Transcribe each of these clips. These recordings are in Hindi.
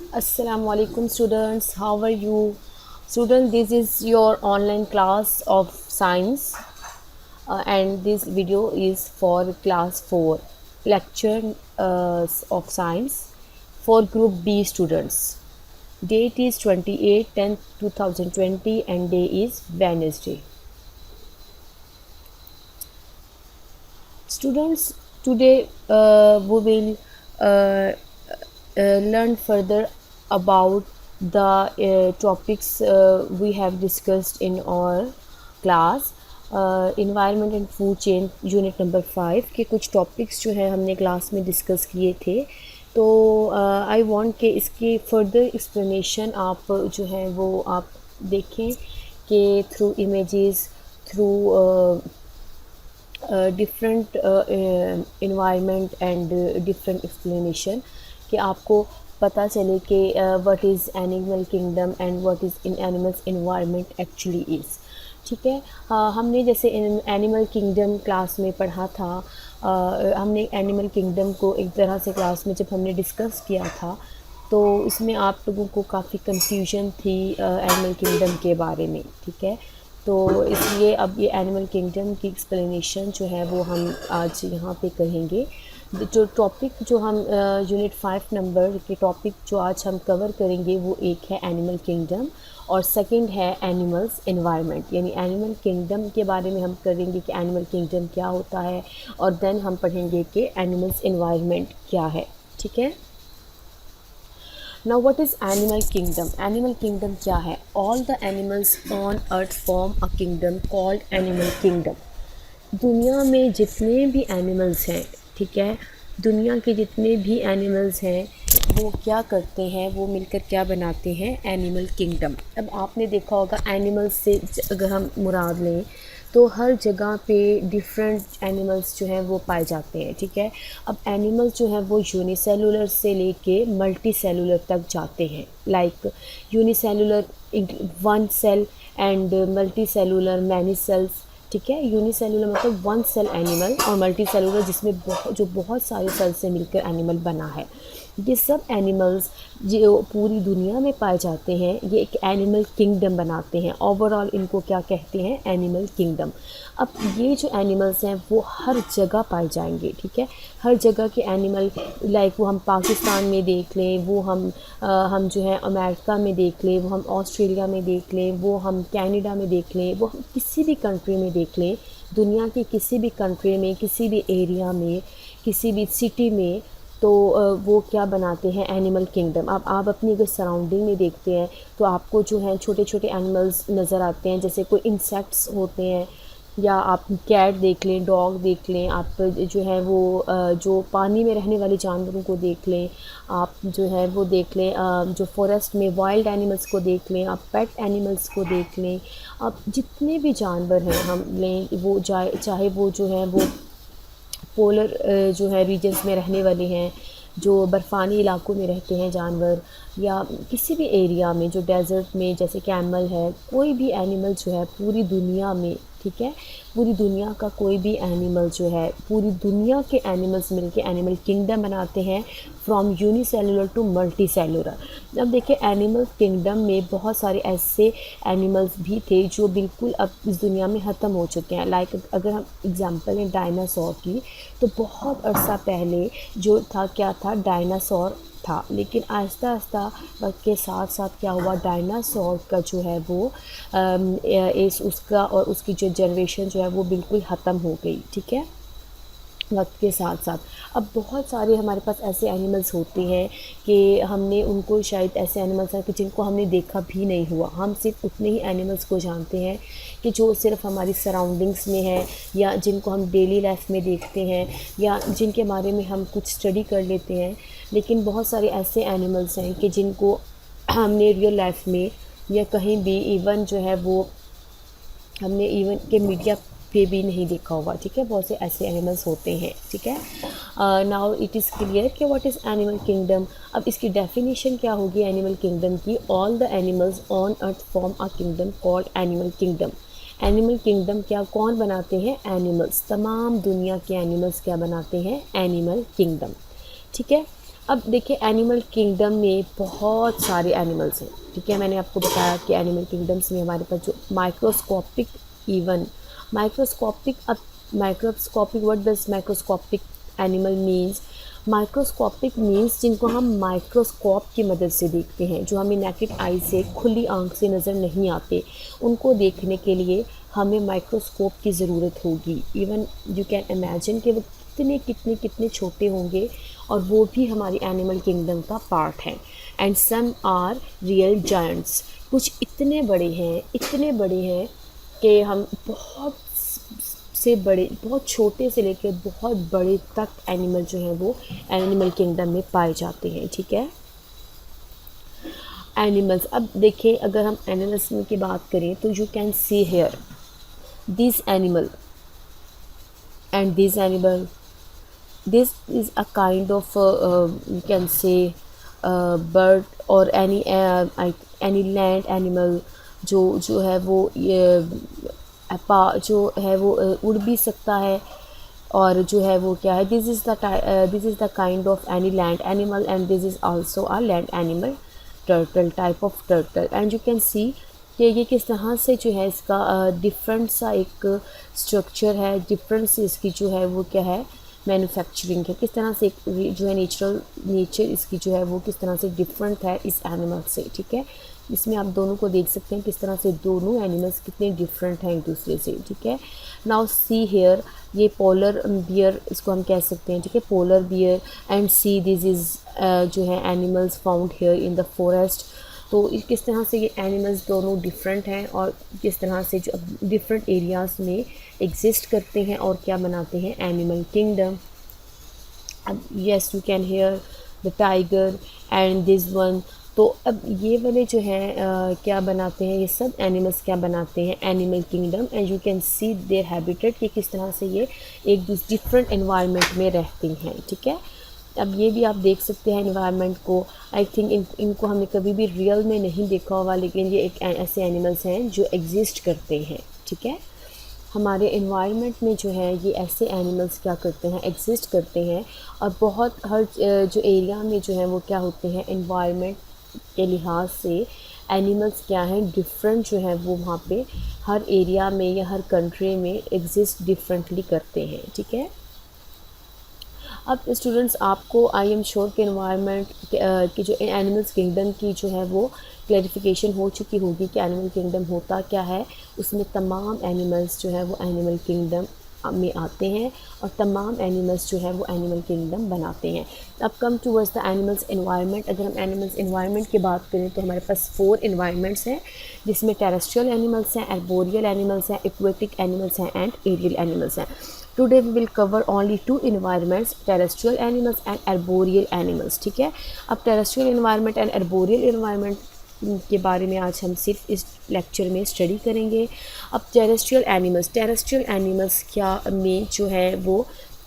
Assalamu alaikum students, how are you? Students, this is your online class of science and this video is for class 4 lecture of science for group B students. Date is 28/10/2020 and day is Wednesday. Students, today we will uh, learn further about the topics we have discussed in our class. Environment and food chain unit number 5 के कुछ टॉपिक्स जो है हमने क्लास में डिस्कस किए थे। तो आई वांट के इसकी फर्दर एक्सप्लेनेशन आप जो है वो आप देखें कि through images, through different environment and different explanation कि आपको पता चले कि what is animal kingdom and what is in animals environment actually is. ठीक है। हमने जैसे एनिमल किंगडम क्लास में पढ़ा था। हमने एनिमल किंगडम को एक तरह से क्लास में जब हमने डिस्कस किया था तो इसमें आप लोगों को काफ़ी कंफ्यूजन थी एनिमल किंगडम के बारे में। ठीक है। तो इसलिए अब ये एनिमल किंगडम की एक्सप्लेनेशन जो है वो हम आज यहाँ पे करेंगे। जो टॉपिक जो हम यूनिट 5 नंबर के टॉपिक जो आज हम कवर करेंगे वो एक है एनिमल किंगडम और सेकंड है एनिमल्स एनवायरनमेंट। यानी एनिमल किंगडम के बारे में हम करेंगे कि एनिमल किंगडम क्या होता है और देन हम पढ़ेंगे कि एनिमल्स एनवायरनमेंट क्या है। ठीक है। Now what is animal kingdom? Animal kingdom क्या है? All the animals on earth form a kingdom called animal kingdom. दुनिया में जितने भी एनिमल्स हैं, ठीक है, दुनिया के जितने भी एनिमल्स हैं वो क्या करते हैं, वो मिलकर क्या बनाते हैं, एनिमल किंगडम। अब आपने देखा होगा एनिमल्स से अगर हम मुराद लें तो हर जगह पे डिफरेंट एनिमल्स जो हैं वो पाए जाते हैं। ठीक है। अब एनिमल्स जो हैं वो यूनिसेलुलर से लेके मल्टी सेलुलर तक जाते हैं। Like unicellular one cell and multi cellular many cells. ठीक है। यूनिसेलुलर मतलब वन सेल एनिमल और मल्टी सेलुलर जिसमें बहुत सारे सेल से मिलकर एनिमल बना है। ये सब एनिमल्स जो पूरी दुनिया में पाए जाते हैं ये एक एनिमल किंगडम बनाते हैं। ओवरऑल इनको क्या कहते हैं, एनिमल किंगडम। अब ये जो एनिमल्स हैं वो हर जगह पाए जाएंगे। ठीक है। हर जगह के एनिमल, लाइक वो हम पाकिस्तान में देख लें, वो हम जो है अमेरिका में देख लें, वो हम ऑस्ट्रेलिया में देख लें, वो हम कनाडा में देख लें, वो हम किसी भी कंट्री में देख लें, दुनिया की किसी भी कंट्री में, किसी भी एरिया में, किसी भी सिटी में, तो वो क्या बनाते हैं, एनिमल किंगडम। अब आप अपनी अगर सराउंडिंग में देखते हैं तो आपको जो है छोटे छोटे एनिमल्स नज़र आते हैं, जैसे कोई इंसेक्ट्स होते हैं या आप कैट देख लें, डॉग देख लें, आप जो है वो जो पानी में रहने वाले जानवरों को देख लें, आप जो है वो देख लें, जो फॉरेस्ट में वाइल्ड एनिमल्स को देख लें, आप पेट एनिमल्स को देख लें। आप जितने भी जानवर हैं हम लें, वो चाहे वो जो है वो पोलर जो है रीजन्स में रहने वाले हैं, जो बर्फ़ानी इलाकों में रहते हैं जानवर, या किसी भी एरिया में जो डेज़र्ट में जैसे कैमल है, कोई भी एनिमल जो है पूरी दुनिया में, ठीक है, पूरी दुनिया का कोई भी एनिमल जो है, पूरी दुनिया के एनिमल्स मिलके एनिमल किंगडम बनाते हैं, from unicellular to multi cellular. अब देखिए एनिमल किंगडम में बहुत सारे ऐसे एनिमल्स भी थे जो बिल्कुल अब इस दुनिया में ख़त्म हो चुके हैं। लाइक अगर हम एग्जांपल लें डायनासोर की, तो बहुत अर्सा पहले जो था क्या था, डायनासोर था। लेकिन आहिस्ता आहिस्ता वक्त के साथ साथ क्या हुआ, डायनासोर का जो है वो इस उसका और उसकी जो जनरेशन जो है वो बिल्कुल ख़त्म हो गई। ठीक है, वक्त के साथ साथ अब बहुत सारे हमारे पास ऐसे एनिमल्स होते हैं कि हमने उनको, शायद ऐसे एनिमल्स हैं कि जिनको हमने देखा भी नहीं हुआ। हम सिर्फ उतने ही एनिमल्स को जानते हैं कि जो सिर्फ हमारी सराउंडिंग्स में है, या जिनको हम डेली लाइफ में देखते हैं, या जिनके बारे में हम कुछ स्टडी कर लेते हैं। लेकिन बहुत सारे ऐसे एनिमल्स हैं कि जिनको हमने रियल लाइफ में या कहीं भी इवन जो है वो हमने इवन के मीडिया पे भी नहीं देखा होगा। ठीक है, बहुत से ऐसे एनिमल्स होते हैं। ठीक है। नाउ इट इज़ क्लियर कि व्हाट इज़ एनिमल किंगडम। अब इसकी डेफिनेशन क्या होगी एनिमल किंगडम की, all the animals on earth form a kingdom called animal kingdom. Animal kingdom क्या कौन बनाते हैं, एनिमल्स, तमाम दुनिया के एनिमल्स क्या बनाते हैं, एनिमल किंगडम। ठीक है। अब देखिए एनिमल किंगडम में बहुत सारे एनिमल्स हैं, ठीक है। मैंने आपको बताया कि एनिमल किंगडम्स में हमारे पास जो माइक्रोस्कोपिक, इवन माइक्रोस्कोपिक, अब microscopic, what does microscopic animal means? Microscopic means जिनको हम माइक्रोस्कोप की मदद से देखते हैं, जो हमें नेकेड आई से, खुली आंख से नज़र नहीं आते, उनको देखने के लिए हमें माइक्रोस्कोप की ज़रूरत होगी। इवन यू कैन इमेजिन कि वो कितने कितने कितने छोटे होंगे, और वो भी हमारी एनिमल किंगडम का पार्ट हैं। And some are real giants, कुछ इतने बड़े हैं, इतने बड़े हैं कि हम बहुत से बड़े, बहुत छोटे से लेकर बहुत बड़े तक एनिमल जो हैं वो एनिमल किंगडम में पाए जाते हैं, ठीक है। एनिमल्स, अब देखिए अगर हम एनिमल्स की बात करें तो you can see here this animal and this animal, this is a kind of you can say bird or any land animal जो है वो जो है वो उड़ भी सकता है, और जो है वो क्या है, this is the kind of any land animal, and this is also a land animal, turtle, type of turtle. And you can सी कि ये किस तरह से जो है इसका डिफरेंट सा एक स्ट्रक्चर है, डिफरेंट सी इसकी जो है वो क्या है, मैन्युफैक्चरिंग है, किस तरह से जो है नेचर इसकी जो है वो किस तरह से डिफरेंट है इस एनिमल से, ठीक है। इसमें आप दोनों को देख सकते हैं किस तरह से दोनों एनिमल्स कितने डिफरेंट हैं एक दूसरे से, ठीक है। नाउ सी हेयर, ये पोलर बियर इसको हम कह सकते हैं, ठीक है, polar bear. And see this is जो है animals found here in the forest. तो किस तरह से ये एनिमल्स दोनों डिफरेंट हैं, और किस तरह से जो डिफरेंट एरियाज़ में एग्जिस्ट करते हैं और क्या बनाते हैं एनिमल किंगडम। अब yes you can here the tiger and this one. तो अब ये वाले जो हैं क्या बनाते हैं, ये सब एनिमल्स क्या बनाते हैं animal kingdom, and you can C their habitat कि किस तरह से ये एक डिफरेंट एनवायरनमेंट में रहते हैं, ठीक है। अब ये भी आप देख सकते हैं एनवायरनमेंट को। आई थिंक इनको हमने कभी भी रियल में नहीं देखा होगा, लेकिन ये एक ऐसे एनिमल्स हैं जो एग्जिस्ट करते हैं, ठीक है। हमारे एनवायरनमेंट में जो है ये ऐसे एनिमल्स क्या करते हैं, एग्जिस्ट करते हैं, और बहुत हर जो एरिया में जो है वो क्या होते हैं, एनवायरनमेंट के लिहाज से एनिमल्स क्या हैं, डिफरेंट जो है वो वहाँ पे हर एरिया में या हर कंट्री में एग्जिस्ट डिफरेंटली करते हैं, ठीक है। अब स्टूडेंट्स आपको आई एम श्योर कि एनवायरनमेंट की जो एनिमल्स किंगडम की जो है वो क्लैरिफिकेशन हो चुकी होगी कि एनिमल किंगडम होता क्या है। उसमें तमाम एनिमल्स जो है वो एनिमल किंगडम में आते हैं, और तमाम एनिमल्स जो है वो एनिमल किंगडम बनाते हैं। अब come towards the animals environment. अगर हम एनिमल्स एनवायरनमेंट की बात करें तो हमारे पास 4 एनवायरनमेंट्स हैं, जिसमें टेरेस्ट्रियल एनिमल्स हैं, एर्बोरियल एनिमल्स हैं, एक्वेटिक एनिमल्स हैं, एंड एरियल एनिमल्स हैं। Today we will cover only 2 environments, terrestrial animals and arboreal animals, ठीक है। अब terrestrial environment and arboreal environment के बारे में आज हम सिर्फ इस लेक्चर में स्टडी करेंगे। अब टेरेस्ट्रियल एनिमल्स क्या में जो है वो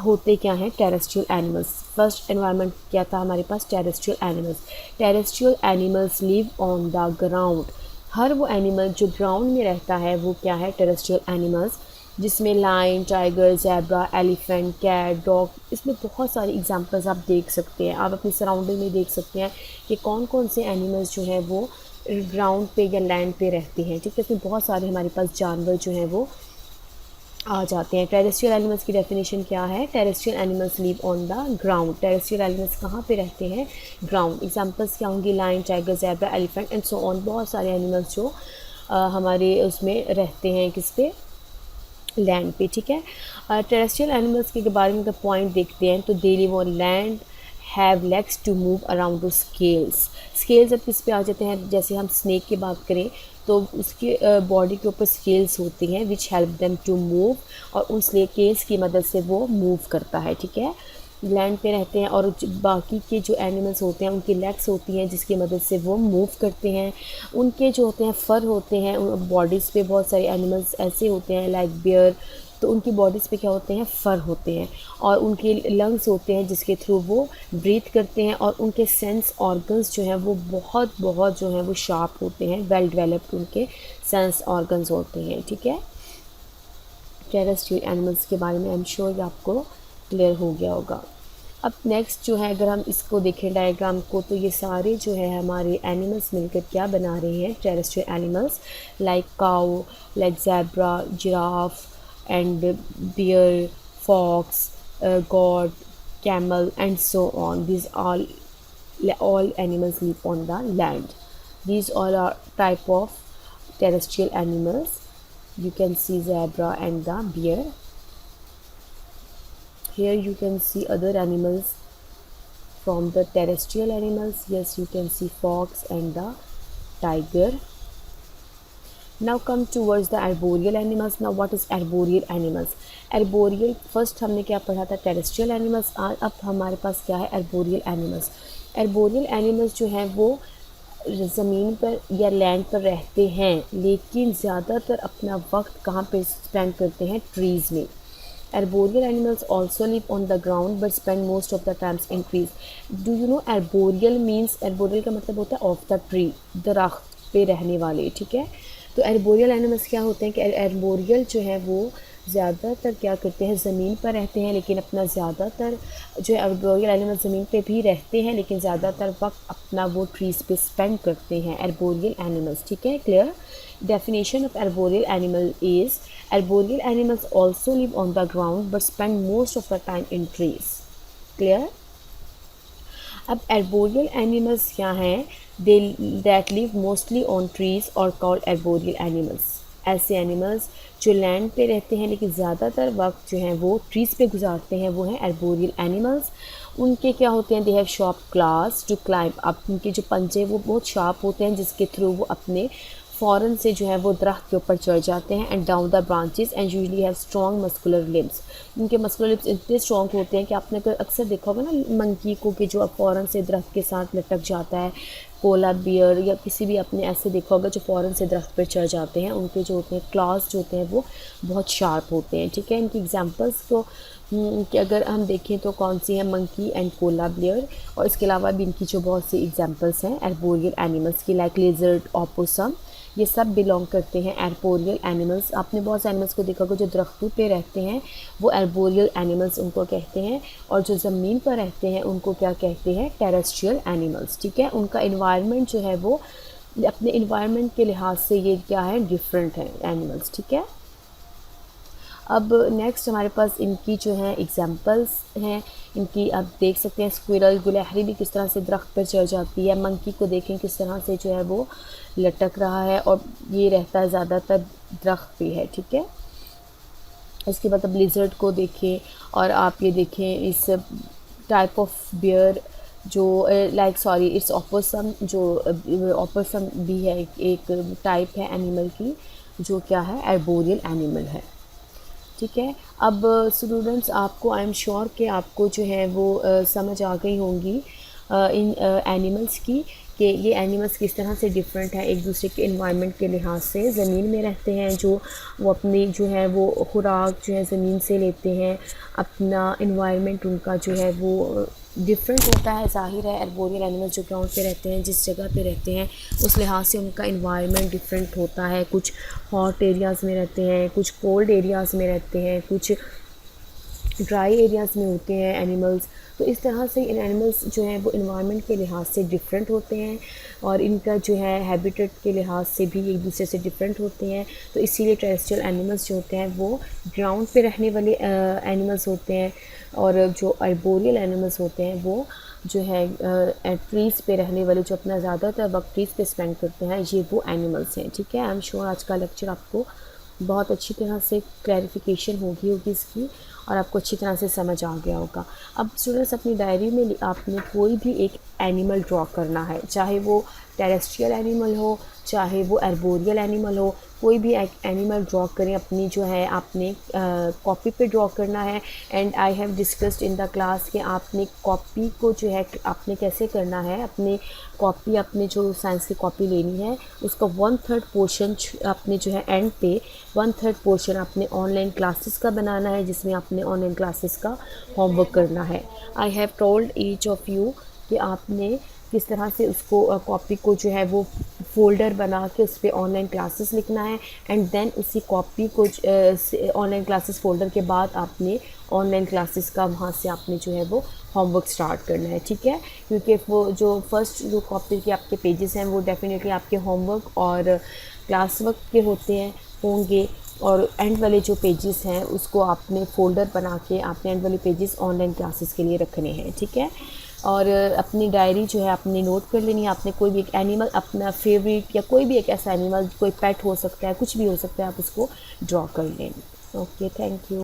होते क्या हैं टेरेस्ट्रियल एनिमल्स। फर्स्ट एनवायरनमेंट क्या था हमारे पास, terrestrial animals live on the ground. हर वो एनिमल जो ग्राउंड में रहता है वो क्या है, टेरेस्ट्रियल एनिमल्स, जिसमें lion, tiger, zebra, elephant, cat, dog, इसमें बहुत सारी एग्जांपल्स आप देख सकते हैं। आप अपनी सराउंडिंग में देख सकते हैं कि कौन कौन से एनिमल्स जो हैं वो ग्राउंड पे या लैंड पे रहते हैं, ठीक है। इसमें बहुत सारे हमारे पास जानवर जो हैं वो आ जाते हैं। टेरेस्ट्रियल एनिमल्स की डेफिनेशन क्या है, terrestrial animals live on the ground. Terrestrial animals कहाँ पे रहते हैं, ग्राउंड। एग्जांपल्स क्या होंगी, line, tiger, zebra, elephant and so on. बहुत सारे एनिमल्स जो हमारे उसमें रहते हैं, किस पे, लैंड पे, ठीक है। टेरेस्ट्रियल एनिमल्स के बारे में अगर पॉइंट देखते हैं तो they live on land, have legs to move around the scales अब किस पे आ जाते हैं, जैसे हम स्नेक की बात करें तो उसके बॉडी के ऊपर स्केल्स होती हैं which help them to move, और उन स्केल्स की मदद से वो मूव करता है, ठीक है। लैंड पे रहते हैं, और बाकी के जो एनिमल्स होते हैं उनकी लेग्स होती हैं जिसकी मदद से वो मूव करते हैं। उनके जो होते हैं फर होते हैं बॉडीज़ पे, बहुत सारे एनिमल्स ऐसे होते हैं लाइक बियर, तो उनकी बॉडीज़ पे क्या होते हैं, फ़र होते हैं, और उनके लंग्स होते हैं जिसके थ्रू वो ब्रीथ करते हैं, और उनके सेंस ऑर्गन्स जो हैं वो बहुत जो हैं वो शार्प होते हैं, वेल डेवलप्ड उनके सेंस ऑर्गन्स होते हैं, ठीक है। टेरेस्ट्रियल एनिमल्स के बारे में आई एम श्योर आपको क्लियर हो गया होगा। अब नेक्स्ट जो है अगर हम इसको देखें डायग्राम को, तो ये सारे जो है हमारे एनिमल्स मिलकर क्या बना रहे हैं, terrestrial animals like cow, like zebra, giraffe and bear, fox, goat, camel, and so on. These all animals live on the land. These all are type of terrestrial animals. You can see zebra and the bear. Here you can see other animals from the terrestrial animals. Yes, you can see fox and the tiger. Now come towards the arboreal animals. Now what is arboreal animals? Arboreal first हमने क्या पढ़ा था, टेरेस्ट्रियल एनिमल्स। अब हमारे पास क्या है, arboreal animals. arboreal animals जो हैं वो ज़मीन पर या लैंड पर रहते हैं, लेकिन ज़्यादातर अपना वक्त कहाँ पे स्पेंड करते हैं, ट्रीज़ में। Arboreal animals also live on the ground but spend most of the times in trees. Do you know arboreal means, arboreal का मतलब होता है ऑफ द ट्री, दरख्त पे रहने वाले, ठीक है। तो एर्बोरियल एनिमल्स क्या होते हैं कि एर्बोरियल जो है वो ज़्यादातर क्या करते हैं, ज़मीन पर रहते हैं, लेकिन अपना ज़्यादातर जो है एर्बोरियल एनिमल्स ज़मीन पे भी रहते हैं, लेकिन ज़्यादातर वक्त अपना वो ट्रीज़ पे स्पेंड करते हैं, एर्बोरियल एनिमल्स, ठीक है, clear. Definition of arboreal animal is arboreal animals also live on the ground but spend most of the time in trees. Clear? अब arboreal animals क्या हैं, they that live mostly on trees or called arboreal animals. ऐसे एनिमल्स जो लैंड पे रहते हैं लेकिन ज़्यादातर वक्त जो है वो ट्रीज़ पे गुजारते हैं, वो हैं arboreal animals. उनके क्या होते हैं, they have sharp claws to climb up, उनके जो पंजे वो बहुत शार्प होते हैं जिसके थ्रू वो अपने फ़ौरन से जो है वो दरख्त के ऊपर चढ़ जाते हैं, and down the branches and usually have strong muscular limbs. उनके मस्कुलर लिम्स इतने स्ट्रॉन्ग होते हैं कि आपने अक्सर देखा होगा ना मंकी को कि जो फ़ौरन से दरख्त के साथ लटक जाता है, पोलर बियर या किसी भी आपने ऐसे देखा होगा जो फ़ौरन से दरख्त पर चढ़ जाते हैं, उनके जो होते हैं क्लॉज जो होते हैं वो बहुत शार्प होते हैं, ठीक है। इनकी एग्जांपल्स को कि अगर हम देखें तो कौन सी है, मंकी एंड कोला बियर, और इसके अलावा भी इनकी जो बहुत सी एग्जांपल्स हैं एर्बोरियल एनिमल्स की, लाइक लिजर्ड, ओपोसम, ये सब बिलोंग करते हैं एर्बोरियल एनिमल्स। आपने बहुत से एनिमल्स को देखा होगा जो दरख्तों पे रहते हैं, वो एर्बोरियल एनिमल्स उनको कहते हैं, और जो ज़मीन पर रहते हैं उनको क्या कहते हैं, टेरेस्ट्रियल एनिमल्स, ठीक है। उनका इन्वायरमेंट जो है वो अपने इन्वायरमेंट के लिहाज से ये क्या है, डिफरेंट है एनिमल्स, ठीक है। अब नेक्स्ट हमारे पास इनकी जो है एग्जांपल्स हैं, इनकी आप देख सकते हैं, स्क्विरल, गुलहरी भी किस तरह से दरख्त पर चढ़ जाती है, मंकी को देखें किस तरह से जो है वो लटक रहा है और ये रहता है ज़्यादातर दरख्त पे है, ठीक है। इसके बाद अब लिजर्ड को देखें और आप ये देखें इस टाइप ऑफ बियर जो इट्स ऑपोसम, जो ऑपोसम भी है एक टाइप है एनिमल की जो क्या है, एर्बोरियल एनिमल है, ठीक है। अब स्टूडेंट्स आपको आई एम श्योर कि आपको जो है वो समझ आ गई होंगी इन एनिमल्स की, कि ये एनिमल्स किस तरह से डिफरेंट हैं एक दूसरे के इन्वायरमेंट के लिहाज से। ज़मीन में रहते हैं जो वो अपनी जो है वो खुराक जो है ज़मीन से लेते हैं, अपना इन्वायरमेंट उनका जो है वो डिफरेंट होता है, ज़ाहिर है। एर्बोरियल एनिमल्स जो ग्राउंड पे रहते हैं, जिस जगह पे रहते हैं उस लिहाज से उनका इन्वायरमेंट डिफरेंट होता है, कुछ हॉट एरियाज़ में रहते हैं, कुछ कोल्ड एरियाज़ में रहते हैं, कुछ ड्राई एरियाज़ में होते हैं एनिमल्स। तो इस तरह से इन एनिमल्स जो हैं वो इन्वायरमेंट के लिहाज से डिफरेंट होते हैं और इनका जो है हैबिटेट के लिहाज से भी एक दूसरे से डिफरेंट होते हैं। तो इसीलिए टेरेस्ट्रियल एनिमल्स जो होते हैं वो ग्राउंड पे रहने वाले एनिमल्स होते हैं, और जो अर्बोरियल एनिमल्स होते हैं वो जो है ट्रीज़ पे रहने वाले, जो अपना ज़्यादातर वक्त ट्रीज़ पे स्पेंड करते हैं, ये वो एनिमल्स हैं, ठीक है। आई एम श्योर आज का लेक्चर आपको बहुत अच्छी तरह से क्लैरिफिकेशन होगी इसकी और आपको अच्छी तरह से समझ आ गया होगा। अब स्टूडेंट्स अपनी डायरी में आपने कोई भी एक एनिमल ड्रॉ करना है, चाहे वो टेरेस्ट्रियल एनिमल हो, चाहे वो एर्बोरियल एनिमल हो, कोई भी एक एनिमल ड्रॉ करें, अपनी जो है आपने कॉपी पे ड्रॉ करना है। And I have discussed in the class कि आपने कॉपी को जो है आपने कैसे करना है, अपने कॉपी, अपने जो साइंस की कॉपी लेनी है उसका 1/3 पोर्शन आपने जो है एंड पे 1/3 पोर्शन आपने ऑनलाइन क्लासेस का बनाना है, जिसमें आपने ऑनलाइन क्लासेस का होमवर्क करना है। I have told each of you कि आपने किस तरह से उसको कॉपी को जो है वो फ़ोल्डर बना के उस पे ऑनलाइन क्लासेस लिखना है, एंड देन उसी कॉपी को ऑनलाइन क्लासेस फ़ोल्डर के बाद आपने ऑनलाइन क्लासेस का वहाँ से आपने जो है वो होमवर्क स्टार्ट करना है, ठीक है। क्योंकि वो जो फर्स्ट जो कॉपी के आपके पेजेस हैं वो डेफिनेटली आपके होमवर्क और क्लास वर्क के होंगे, और एंड वाले जो पेजेस हैं उसको आपने फ़ोल्डर बना के आपने एंड वाले पेजेस ऑनलाइन क्लासेस के लिए रखने हैं, ठीक है। और अपनी डायरी जो है आपने नोट कर लेनी है। आपने कोई भी एक एनिमल अपना फेवरेट या कोई भी एक ऐसा एनिमल, कोई पेट हो सकता है, कुछ भी हो सकता है, आप उसको ड्रॉ कर लें। Okay, thank you.